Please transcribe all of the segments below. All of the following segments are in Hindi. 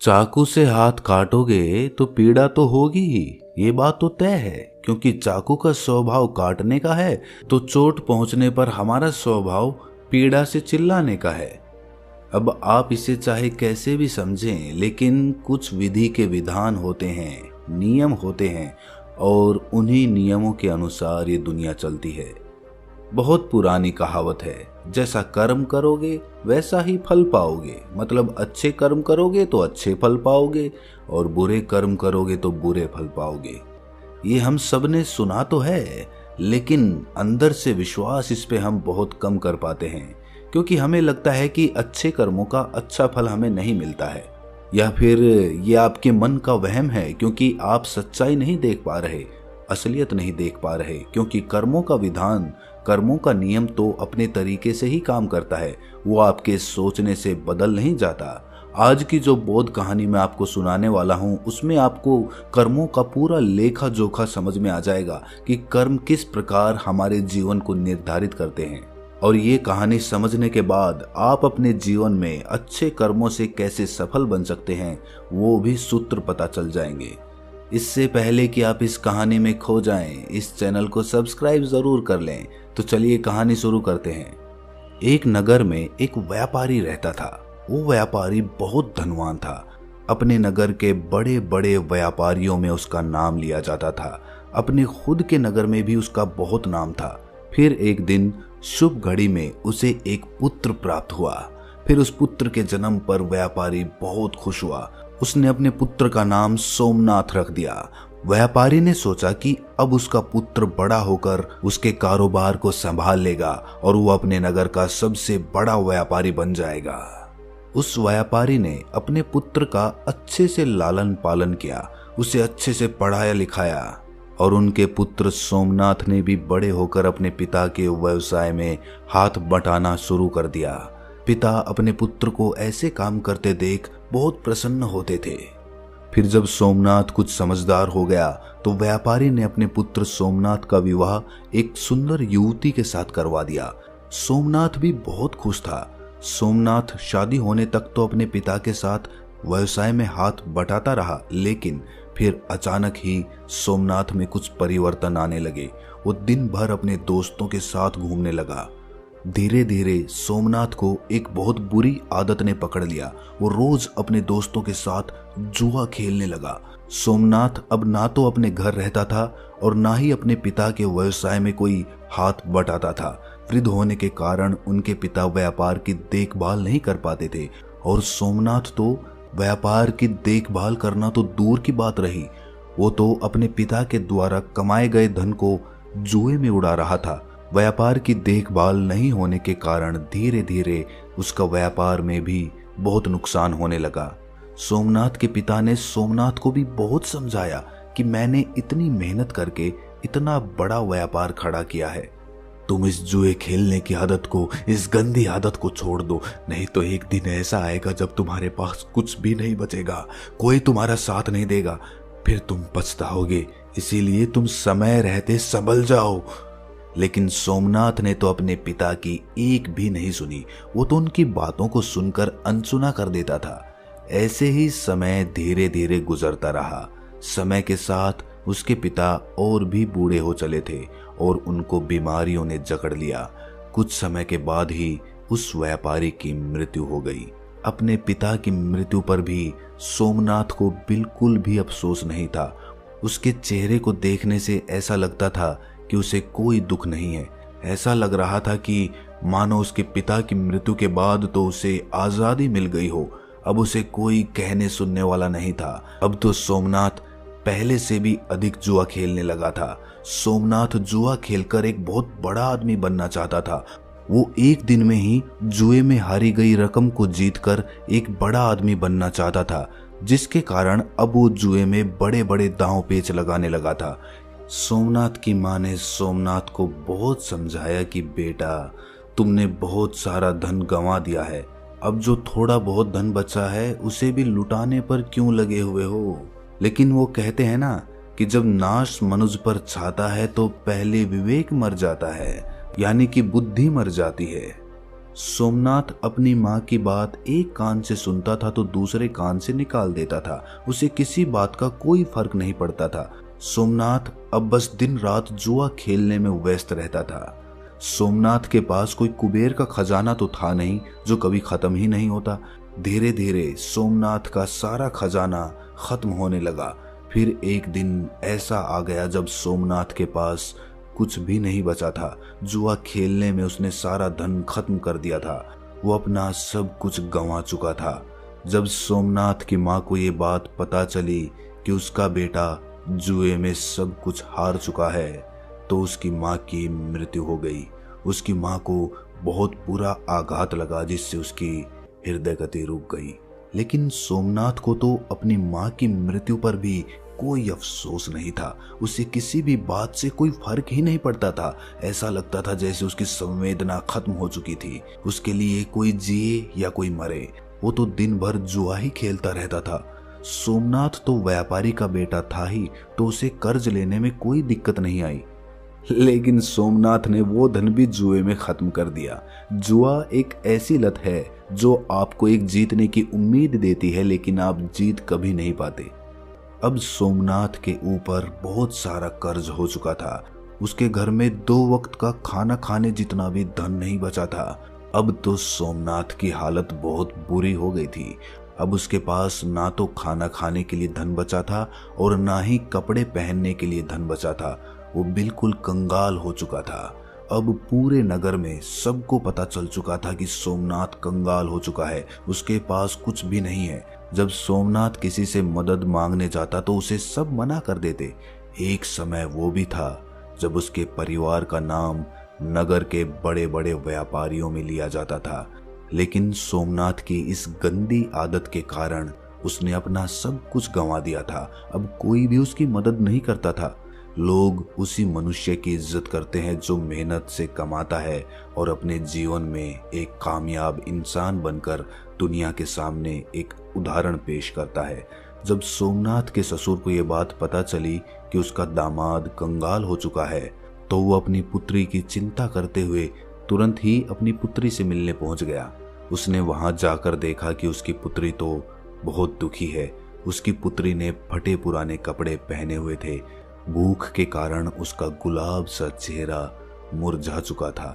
चाकू से हाथ काटोगे तो पीड़ा तो होगी ही, ये बात तो तय है। क्योंकि चाकू का स्वभाव काटने का है तो चोट पहुंचने पर हमारा स्वभाव पीड़ा से चिल्लाने का है। अब आप इसे चाहे कैसे भी समझें, लेकिन कुछ विधि के विधान होते हैं, नियम होते हैं, और उन्हीं नियमों के अनुसार ये दुनिया चलती है। बहुत पुरानी कहावत है, जैसा कर्म करोगे वैसा ही फल पाओगे। मतलब अच्छे कर्म करोगे तो अच्छे फल पाओगे और बुरे कर्म करोगे तो बुरे फल पाओगे। ये हम सब ने सुना तो है, लेकिन अंदर से विश्वास इस पे हम बहुत कम कर पाते हैं, क्योंकि हमें लगता है कि अच्छे कर्मों का अच्छा फल हमें नहीं मिलता है। या फिर ये आपके मन का वहम है, क्योंकि आप सच्चाई नहीं देख पा रहे, असलियत नहीं देख पा रहे। क्योंकि कर्मों का विधान, कर्मों का नियम तो अपने तरीके से ही काम करता है, वो आपके सोचने से बदल नहीं जाता। आज की जो बोध कहानी मैं आपको सुनाने वाला हूँ, उसमें आपको कर्मों का पूरा लेखा जोखा समझ में आ जाएगा कि कर्म किस प्रकार हमारे जीवन को निर्धारित करते हैं। और ये कहानी समझने के बाद आप अपने जीवन में अच्छे कर्मों से कैसे सफल बन सकते हैं, वो भी सूत्र पता चल जाएंगे। इससे पहले कि आप इस कहानी में खो जाएं, इस चैनल को सब्सक्राइब जरूर कर लें। तो चलिए कहानी शुरू करते हैं। एक नगर में एक व्यापारी रहता था। वो व्यापारी बहुत धनवान था। अपने नगर के बड़े बड़े व्यापारियों में उसका नाम लिया जाता था। अपने खुद के नगर में भी उसका बहुत नाम था। फिर एक दिन शुभ घड़ी में उसे एक पुत्र प्राप्त हुआ। फिर उस पुत्र के जन्म पर व्यापारी बहुत खुश हुआ। उसने अपने पुत्र का नाम सोमनाथ रख दिया। व्यापारी ने सोचा कि अब उसका पुत्र बड़ा होकर उसके कारोबार को संभाल लेगा और वो अपने नगर का सबसे बड़ा व्यापारी बन जाएगा। उस व्यापारी ने अपने पुत्र का अच्छे से लालन पालन किया, उसे अच्छे से पढ़ाया लिखाया, और उनके पुत्र सोमनाथ ने भी बड़े होकर अपने पिता के व्यवसाय में हाथ बटाना शुरू कर दिया। पिता अपने पुत्र को ऐसे काम करते देख बहुत प्रसन्न होते थे। फिर जब सोमनाथ कुछ समझदार हो गया तो व्यापारी ने अपने पुत्र सोमनाथ का विवाह एक सुंदर युवती के साथ करवा दिया। सोमनाथ भी बहुत खुश था। सोमनाथ शादी होने तक तो अपने पिता के साथ व्यवसाय में हाथ बटाता रहा, लेकिन फिर अचानक ही सोमनाथ में कुछ परिवर्तन आने लगे। वो दिन भर अपने दोस्तों के साथ घूमने लगा। धीरे धीरे सोमनाथ को एक बहुत बुरी आदत ने पकड़ लिया। वो रोज अपने दोस्तों के साथ जुआ खेलने लगा। सोमनाथ अब ना तो अपने घर रहता था और ना ही अपने पिता के व्यवसाय में कोई हाथ बटाता था। वृद्ध होने के कारण उनके पिता व्यापार की देखभाल नहीं कर पाते थे, और सोमनाथ तो व्यापार की देखभाल करना तो दूर की बात रही, वो तो अपने पिता के द्वारा कमाए गए धन को जुए में उड़ा रहा था। व्यापार की देखभाल नहीं होने के कारण धीरे धीरे उसका व्यापार में भी बहुत नुकसान होने लगा। सोमनाथ के पिता ने सोमनाथ को भी बहुत समझाया कि मैंने इतनी मेहनत करके इतना बड़ा व्यापार खड़ा किया है, तुम इस जुए खेलने की आदत को, इस गंदी आदत को छोड़ दो, नहीं तो एक दिन ऐसा आएगा जब तुम्हारे पास कुछ भी नहीं बचेगा, कोई तुम्हारा साथ नहीं देगा, फिर तुम पछताओगे। इसीलिए तुम समय रहते संभल जाओ। लेकिन सोमनाथ ने तो अपने पिता की एक भी नहीं सुनी। वो तो उनकी बातों को सुनकर अनसुना कर देता था। ऐसे ही समय धीरे धीरे गुजरता रहा। समय के साथ उसके पिता और भी बूढ़े हो चले थे और उनको बीमारियों ने जकड़ लिया। कुछ समय के बाद ही उस व्यापारी की मृत्यु हो गई। अपने पिता की मृत्यु पर भी सोमनाथ को बिल्कुल भी अफसोस नहीं था। उसके चेहरे को देखने से ऐसा लगता था कि उसे कोई दुख नहीं है। ऐसा लग रहा था कि मानो उसके पिता की मृत्यु के बाद तो उसे आजादी मिल गई हो। अब उसे कोई कहने सुनने वाला नहीं था। अब तो सोमनाथ पहले से भी अधिक जुआ खेलने लगा था। सोमनाथ जुआ खेलकर एक बहुत बड़ा आदमी बनना चाहता था। वो एक दिन में ही जुए में हारी गई रकम को जीतकर एक बड़ा आदमी बनना चाहता था, जिसके कारण अब वो जुए में बड़े बड़े दांव पेच लगाने लगा था। सोमनाथ की माँ ने सोमनाथ को बहुत समझाया कि बेटा, तुमने बहुत सारा धन गंवा दिया है, अब जो थोड़ा बहुत धन बचा है उसे भी लुटाने पर क्यों लगे हुए हो। लेकिन वो कहते हैं ना कि जब नाश मनुष्य पर छाता है तो पहले विवेक मर जाता है, यानी कि बुद्धि मर जाती है। सोमनाथ अपनी माँ की बात एक कान से सुनता था तो दूसरे कान से निकाल देता था। उसे किसी बात का कोई फर्क नहीं पड़ता था। सोमनाथ अब बस दिन रात जुआ खेलने में व्यस्त रहता था। सोमनाथ के पास कोई कुबेर का खजाना तो था नहीं जो कभी खत्म ही नहीं होता। धीरे धीरे सोमनाथ का सारा खजाना खत्म होने लगा। फिर एक दिन ऐसा आ गया जब सोमनाथ के पास कुछ भी नहीं बचा था। जुआ खेलने में उसने सारा धन खत्म कर दिया था। वो अपना सब कुछ गंवा चुका था। जब सोमनाथ की माँ को ये बात पता चली कि उसका बेटा जुए में सब कुछ हार चुका है तो उसकी माँ की मृत्यु हो गई। उसकी माँ को बहुत बुरा आघात लगा जिससे उसकी हृदय गति रुक गई। लेकिन सोमनाथ को तो अपनी माँ की मृत्यु पर भी कोई अफसोस नहीं था। उसे किसी भी बात से कोई फर्क ही नहीं पड़ता था। ऐसा लगता था जैसे उसकी संवेदना खत्म हो चुकी थी। उसके लिए कोई जिए या कोई मरे, वो तो दिन भर जुआ ही खेलता रहता था। सोमनाथ तो व्यापारी का बेटा था ही तो उसे कर्ज लेने में कोई दिक्कत नहीं आई। लेकिन सोमनाथ ने वो धन भी जुए में खत्म कर दिया। जुआ एक ऐसी लत है जो आपको एक जीतने की उम्मीद देती है लेकिन आप जीत कभी नहीं पाते। अब सोमनाथ के ऊपर बहुत सारा कर्ज हो चुका था। उसके घर में 2 वक्त का खाना खाने जितना भी धन नहीं बचा था। अब तो सोमनाथ की हालत बहुत बुरी हो गई थी। अब उसके पास ना तो खाना खाने के लिए धन बचा था और ना ही कपड़े पहनने के लिए धन बचा था। वो बिल्कुल कंगाल हो चुका था। अब पूरे नगर में सबको पता चल चुका था कि सोमनाथ कंगाल हो चुका है। उसके पास कुछ भी नहीं है। जब सोमनाथ किसी से मदद मांगने जाता तो उसे सब मना कर देते। एक समय वो भी था जब उसके परिवार का नाम नगर के बड़े बड़े व्यापारियों में लिया जाता था। लेकिन सोमनाथ की इस गंदी आदत के कारण उसने अपना सब कुछ गंवा दिया था। अब कोई भी उसकी मदद नहीं करता था। लोग उसी मनुष्य की इज्जत करते हैं जो मेहनत से कमाता है और अपने जीवन में एक कामयाब इंसान बनकर दुनिया के सामने एक उदाहरण पेश करता है। जब सोमनाथ के ससुर को यह बात पता चली कि उसका दामाद कंगाल हो चुका है तो वो अपनी पुत्री की चिंता करते हुए तुरंत ही अपनी पुत्री से मिलने पहुंच गया। उसने वहां जाकर देखा कि उसकी पुत्री तो बहुत दुखी है। उसकी पुत्री ने फटे पुराने कपड़े पहने हुए थे। भूख के कारण उसका गुलाब सा चेहरा मुरझा चुका था।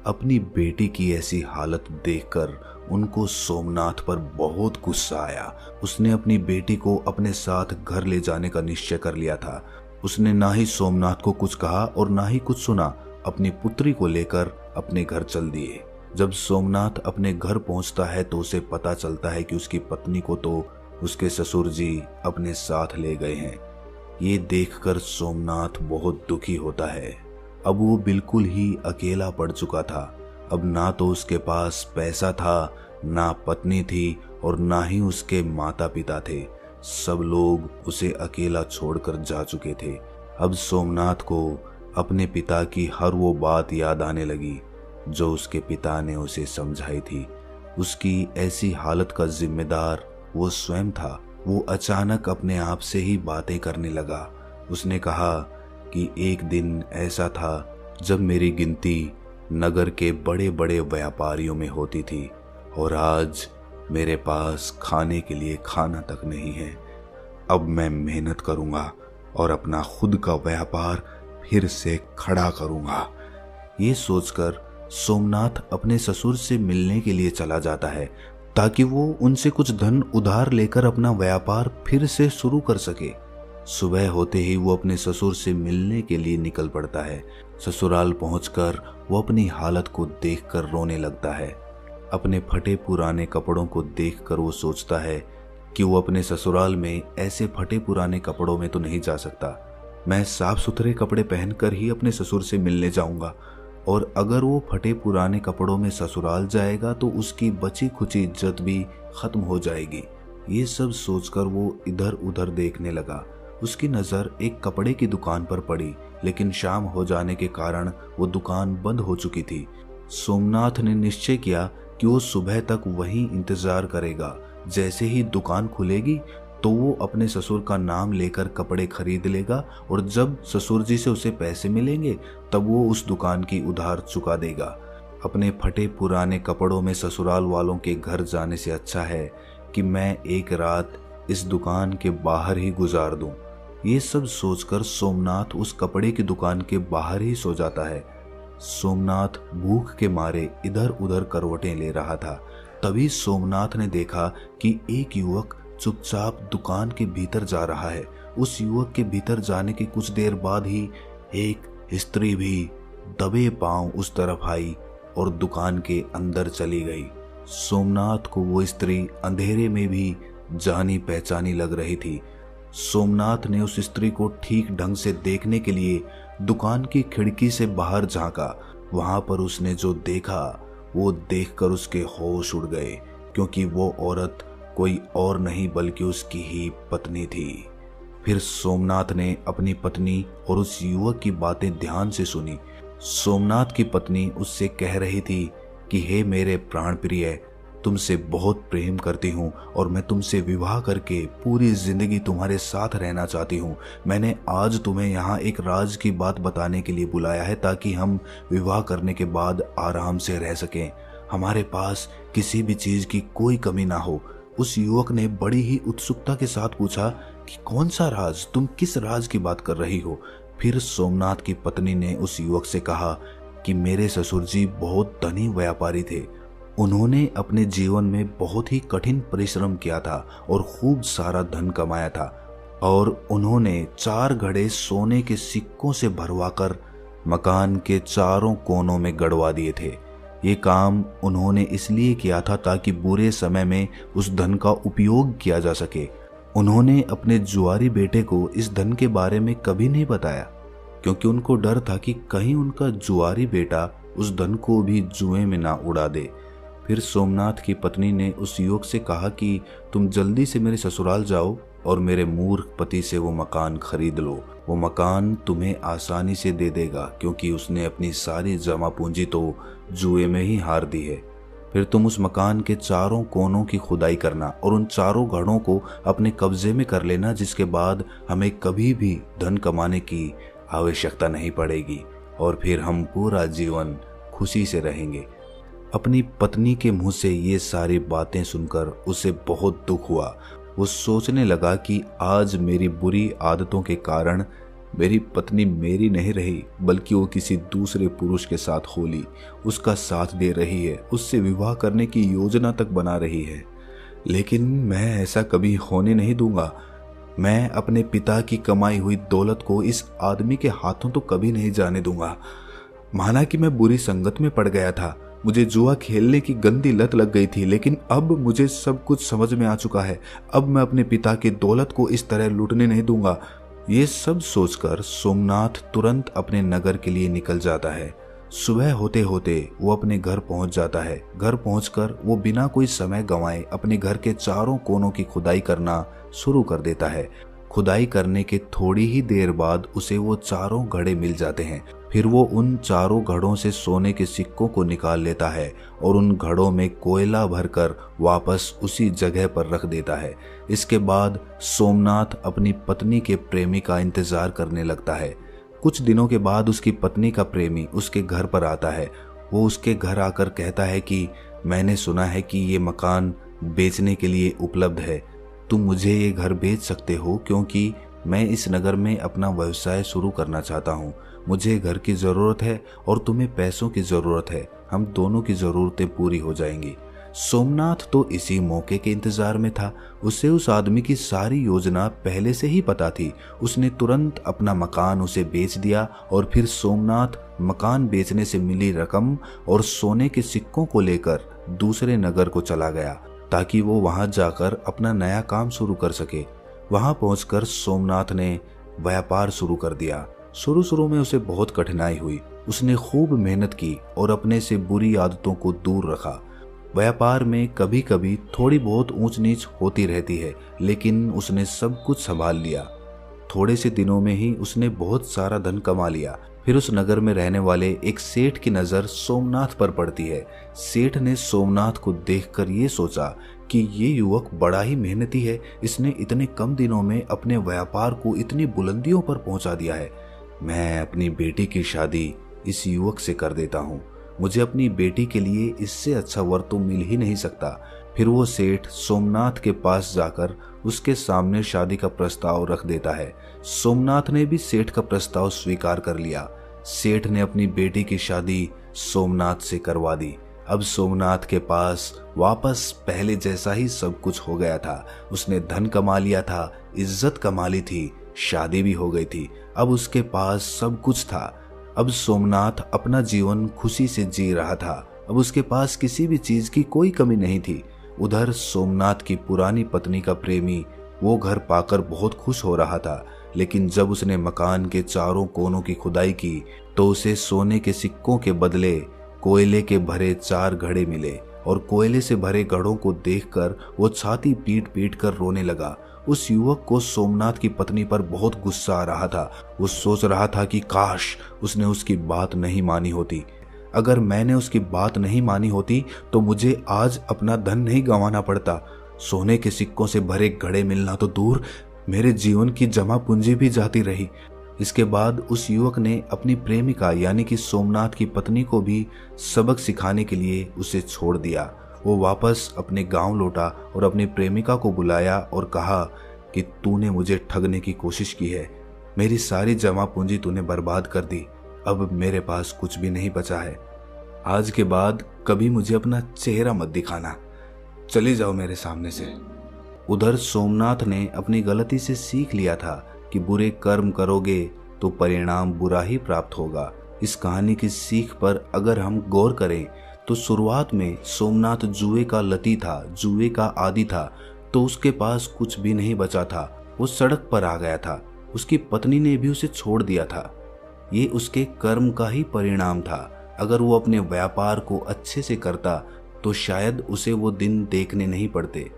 अपनी बेटी की ऐसी हालत देखकर उनको सोमनाथ पर बहुत गुस्सा आया। उसने अपनी बेटी को अपने साथ घर ले जाने का निश्चय कर लिया था। उसने ना ही सोमनाथ को कुछ कहा और ना ही कुछ सुना। अपनी पुत्री को लेकर अपने घर चल दिए। जब सोमनाथ अपने घर पहुंचता है तो उसे पता चलता है कि उसकी पत्नी को तो उसके ससुर जी अपने साथ ले गए हैं। ये देखकर सोमनाथ बहुत दुखी होता है। अब वो बिल्कुल ही अकेला पड़ चुका था। अब ना तो उसके पास पैसा था, ना पत्नी थी और ना ही उसके माता पिता थे। सब लोग उसे अकेला छोड़कर जा चुके थे। अब सोमनाथ को अपने पिता की हर वो बात याद आने लगी जो उसके पिता ने उसे समझाई थी। उसकी ऐसी हालत का जिम्मेदार वो स्वयं था। वो अचानक अपने आप से ही बातें करने लगा। उसने कहा कि एक दिन ऐसा था जब मेरी गिनती नगर के बड़े बड़े व्यापारियों में होती थी और आज मेरे पास खाने के लिए खाना तक नहीं है। अब मैं मेहनत करूंगा और अपना खुद का व्यापार फिर से खड़ा करूंगा। ये सोचकर सोमनाथ अपने ससुर से मिलने के लिए चला जाता है ताकि वो उनसे कुछ धन उधार लेकर अपना व्यापार फिर से शुरू कर सके। सुबह होते ही वो अपने ससुर से मिलने के लिए निकल पड़ता है। ससुराल पहुंचकर वो अपनी हालत को देखकर रोने लगता है। अपने फटे पुराने कपड़ों को देखकर वो सोचता है कि वो अपने ससुराल में ऐसे फटे पुराने कपड़ों में तो नहीं जा सकता। मैं साफ सुथरे कपड़े पहनकर ही अपने ससुर से मिलने जाऊंगा और अगर वो फटे पुराने कपड़ों में ससुराल जाएगा तो उसकी बची खुची इज्जत भी खत्म हो जाएगी। ये सब सोचकर वो इधर उधर देखने लगा। उसकी नज़र एक कपड़े की दुकान पर पड़ी, लेकिन शाम हो जाने के कारण वो दुकान बंद हो चुकी थी। सोमनाथ ने निश्चय किया कि वो सुबह तक वहीं इंतजार करेगा। जैसे ही दुकान खुलेगी तो वो अपने ससुर का नाम लेकर कपड़े खरीद लेगा और जब ससुर जी से उसे पैसे मिलेंगे तब वो उस दुकान की उधार चुका देगा। अपने फटे पुराने कपड़ों में ससुराल वालों के घर जाने से अच्छा है कि मैं एक रात इस दुकान के बाहर ही गुजार दूं। ये सब सोचकर सोमनाथ उस कपड़े की दुकान के बाहर ही सो जाता है। सोमनाथ भूख के मारे इधर उधर करवटें ले रहा था। तभी सोमनाथ ने देखा कि एक युवक चुपचाप दुकान के भीतर जा रहा है। उस युवक के भीतर जाने के कुछ देर बाद ही एक स्त्री भी दबे पांव उस तरफ आई और दुकान के अंदर चली गई। सोमनाथ को वो स्त्री अंधेरे में भी जानी पहचानी लग रही थी। सोमनाथ ने उस स्त्री को ठीक ढंग से देखने के लिए दुकान की खिड़की से बाहर झांका। वहां पर उसने जो देखा वो देखकर उसके होश उड़ गए, क्योंकि वो औरत कोई और नहीं बल्कि उसकी ही पत्नी थी। फिर सोमनाथ ने अपनी पत्नी और उस युवक की बातें ध्यान से सुनी। सोमनाथ की पत्नी उससे कह रही थी कि हे मेरे प्राण प्रिय, तुमसे बहुत प्रेम करती हूँ और मैं तुमसे विवाह करके पूरी जिंदगी तुम्हारे साथ रहना चाहती हूँ। मैंने आज तुम्हें यहाँ एक राज की बात बताने के लिए बुलाया है ताकि हम विवाह करने के बाद आराम से रह सकें। हमारे पास किसी भी चीज की कोई कमी ना हो। उस युवक ने बड़ी ही उत्सुकता के साथ पूछा कि कौन सा राज? तुम किस राज की बात कर रही हो? फिर सोमनाथ की पत्नी ने उस युवक से कहा कि मेरे ससुर जी बहुत धनी व्यापारी थे। उन्होंने अपने जीवन में बहुत ही कठिन परिश्रम किया था और खूब सारा धन कमाया था, और उन्होंने 4 घड़े सोने के सिक्कों से भरवाकर मकान के चारों कोनों में गड़वा दिए थे। ये काम उन्होंने इसलिए किया था ताकि बुरे समय में उस धन का उपयोग किया जा सके। उन्होंने अपने जुआरी बेटे को इस धन के बारे में कभी नहीं बताया, क्योंकि उनको डर था कि कहीं उनका जुआरी बेटा उस धन को भी जुए में ना उड़ा दे। फिर सोमनाथ की पत्नी ने उस युवक से कहा कि तुम जल्दी से मेरे ससुराल जाओ और मेरे मूर्ख पति से वो मकान खरीद लो। वो मकान तुम्हें आसानी से दे देगा, क्योंकि उसने अपनी सारी जमा पूंजी तो जुए में ही हार दी है। फिर तुम उस मकान के चारों कोनों की खुदाई करना और उन चारों घड़ों को अपने कब्जे में कर लेना, जिसके बाद हमें कभी भी धन कमाने की आवश्यकता नहीं पड़ेगी और फिर हम पूरा जीवन खुशी से रहेंगे। अपनी पत्नी के मुंह से ये सारी बातें सुनकर उसे बहुत दुख हुआ। वो सोचने लगा कि आज मेरी बुरी आदतों के कारण मेरी पत्नी मेरी नहीं रही, बल्कि वो किसी दूसरे पुरुष के साथ होली, उसका साथ दे रही है, उससे विवाह करने की योजना तक बना रही है। लेकिन मैं ऐसा कभी होने नहीं दूंगा। मैं अपने पिता की कमाई हुई दौलत को इस आदमी के हाथों तो कभी नहीं जाने दूंगा। माना कि मैं बुरी संगत में पड़ गया था, मुझे जुआ खेलने की गंदी लत लग गई थी, लेकिन अब मुझे सब कुछ समझ में आ चुका है। अब मैं अपने पिता की दौलत को इस तरह लूटने नहीं दूंगा। ये सब सोचकर सोमनाथ तुरंत अपने नगर के लिए निकल जाता है। सुबह होते होते वो अपने घर पहुंच जाता है। घर पहुंचकर वो बिना कोई समय गंवाए अपने घर के चारों कोनों की खुदाई करना शुरू कर देता है। खुदाई करने के थोड़ी ही देर बाद उसे वो चारों घड़े मिल जाते हैं। फिर वो उन चारों घड़ों से सोने के सिक्कों को निकाल लेता है और उन घड़ों में कोयला भरकर वापस उसी जगह पर रख देता है। इसके बाद सोमनाथ अपनी पत्नी के प्रेमी का इंतजार करने लगता है। कुछ दिनों के बाद उसकी पत्नी का प्रेमी उसके घर पर आता है। वो उसके घर आकर कहता है कि मैंने सुना है कि ये मकान बेचने के लिए उपलब्ध है। तुम मुझे ये घर बेच सकते हो, क्योंकि मैं इस नगर में अपना व्यवसाय शुरू करना चाहता हूँ। मुझे घर की ज़रूरत है और तुम्हें पैसों की ज़रूरत है। हम दोनों की ज़रूरतें पूरी हो जाएंगी। सोमनाथ तो इसी मौके के इंतजार में था। उसे उस आदमी की सारी योजना पहले से ही पता थी। उसने तुरंत अपना मकान उसे बेच दिया और फिर सोमनाथ मकान बेचने से मिली रकम और सोने के सिक्कों को लेकर दूसरे नगर को चला गया, ताकि वो वहां जाकर अपना नया काम शुरू कर सके। वहां पहुंचकर सोमनाथ ने व्यापार शुरू कर दिया। शुरू में उसे बहुत कठिनाई हुई। उसने खूब मेहनत की और अपने से बुरी आदतों को दूर रखा। व्यापार में कभी कभी थोड़ी बहुत ऊंच नीच होती रहती है, लेकिन उसने सब कुछ संभाल लिया। थोड़े से दिनों में ही उसने बहुत सारा धन कमा लिया। फिर उस नगर में रहने वाले एक सेठ की नज़र सोमनाथ पर पड़ती है। सेठ ने सोमनाथ को देखकर ये सोचा कि ये युवक बड़ा ही मेहनती है। इसने इतने कम दिनों में अपने व्यापार को इतनी बुलंदियों पर पहुंचा दिया है। मैं अपनी बेटी की शादी इस युवक से कर देता हूँ। मुझे अपनी बेटी के लिए इससे अच्छा वर तो मिल ही नहीं सकता। फिर वो सेठ सोमनाथ के पास जाकर उसके सामने शादी का प्रस्ताव रख देता है। सोमनाथ ने भी सेठ का प्रस्ताव स्वीकार कर लिया। सेठ ने अपनी बेटी की शादी सोमनाथ से करवा दी। अब सोमनाथ के पास वापस पहले जैसा ही सब कुछ हो गया था। उसने धन कमा लिया था, इज्जत कमा ली थी, शादी भी हो गई थी। अब उसके पास सब कुछ था। अब सोमनाथ अपना जीवन खुशी से जी रहा था। अब उसके पास किसी भी चीज की कोई कमी नहीं थी। उधर सोमनाथ की पुरानी पत्नी का प्रेमी वो घर पाकर बहुत खुश हो रहा था, लेकिन जब उसने मकान के चारों कोनों की खुदाई की तो उसे सोने के सिक्कों के बदले कोयले के भरे 4 घड़े मिले और कोयले से भरे घड़ों को देखकर वो छाती पीट पीट कर रोने लगा। उस युवक को सोमनाथ की पत्नी पर बहुत गुस्सा आ रहा था। वो सोच रहा था कि काश उसने उसकी बात नहीं मानी होती। अगर मैंने उसकी बात नहीं मानी होती तो मुझे आज अपना धन नहीं गंवाना पड़ता। सोने के सिक्कों से भरे घड़े मिलना तो दूर, मेरे जीवन की जमा पूंजी भी जाती रही। इसके बाद उस युवक ने अपनी प्रेमिका यानी कि सोमनाथ की पत्नी को भी सबक सिखाने के लिए उसे छोड़ दिया। वो वापस अपने गांव लौटा और अपनी प्रेमिका को बुलाया और कहा कि तूने मुझे ठगने की कोशिश की है, मेरी सारी जमा पूंजी तूने बर्बाद कर दी, अब मेरे पास कुछ भी नहीं बचा है। आज के बाद कभी मुझे अपना चेहरा मत दिखाना, चली जाओ मेरे सामने से। उधर सोमनाथ ने अपनी गलती से सीख लिया था कि बुरे कर्म करोगे तो परिणाम बुरा ही प्राप्त होगा। इस कहानी की सीख पर अगर हम गौर करें तो शुरुआत में सोमनाथ जुए का लती था, जुए का आदी था, तो उसके पास कुछ भी नहीं बचा था। वो सड़क पर आ गया था। उसकी पत्नी ने भी उसे छोड़ दिया था। ये उसके कर्म का ही परिणाम था। अगर वो अपने व्यापार को अच्छे से करता तो शायद उसे वो दिन देखने नहीं पड़ते।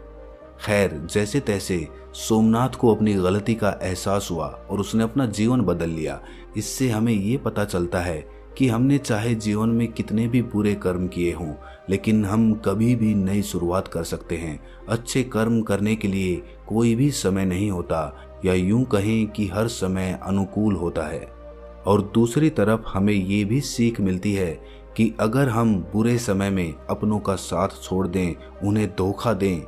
खैर, जैसे तैसे सोमनाथ को अपनी गलती का एहसास हुआ और उसने अपना जीवन बदल लिया। इससे हमें ये पता चलता है कि हमने चाहे जीवन में कितने भी बुरे कर्म किए हों, लेकिन हम कभी भी नई शुरुआत कर सकते हैं। अच्छे कर्म करने के लिए कोई भी समय नहीं होता, या यूं कहें कि हर समय अनुकूल होता है। और दूसरी तरफ हमें ये भी सीख मिलती है कि अगर हम बुरे समय में अपनों का साथ छोड़ दें, उन्हें धोखा दें,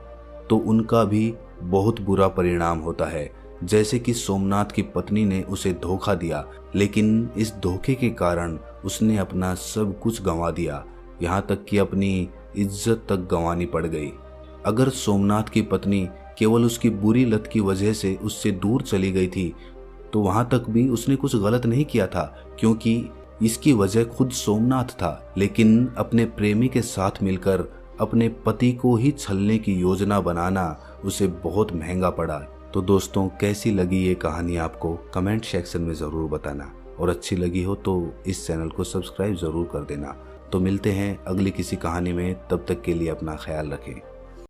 तो उनका भी बहुत बुरा परिणाम होता है। जैसे कि सोमनाथ की पत्नी ने उसे धोखा दिया, लेकिन इस धोखे के कारण उसने अपना सब कुछ गंवा दिया, यहाँ तक कि अपनी इज्जत तक गंवानी पड़ गई। अगर सोमनाथ की पत्नी केवल उसकी बुरी लत की वजह से उससे दूर चली गई थी तो वहां तक भी उसने कुछ गलत नहीं किया था, क्योंकि इसकी वजह खुद सोमनाथ था। लेकिन अपने प्रेमी के साथ मिलकर अपने पति को ही छलने की योजना बनाना उसे बहुत महंगा पड़ा। तो दोस्तों, कैसी लगी ये कहानी आपको कमेंट सेक्शन में ज़रूर बताना, और अच्छी लगी हो तो इस चैनल को सब्सक्राइब ज़रूर कर देना। तो मिलते हैं अगली किसी कहानी में, तब तक के लिए अपना ख्याल रखें।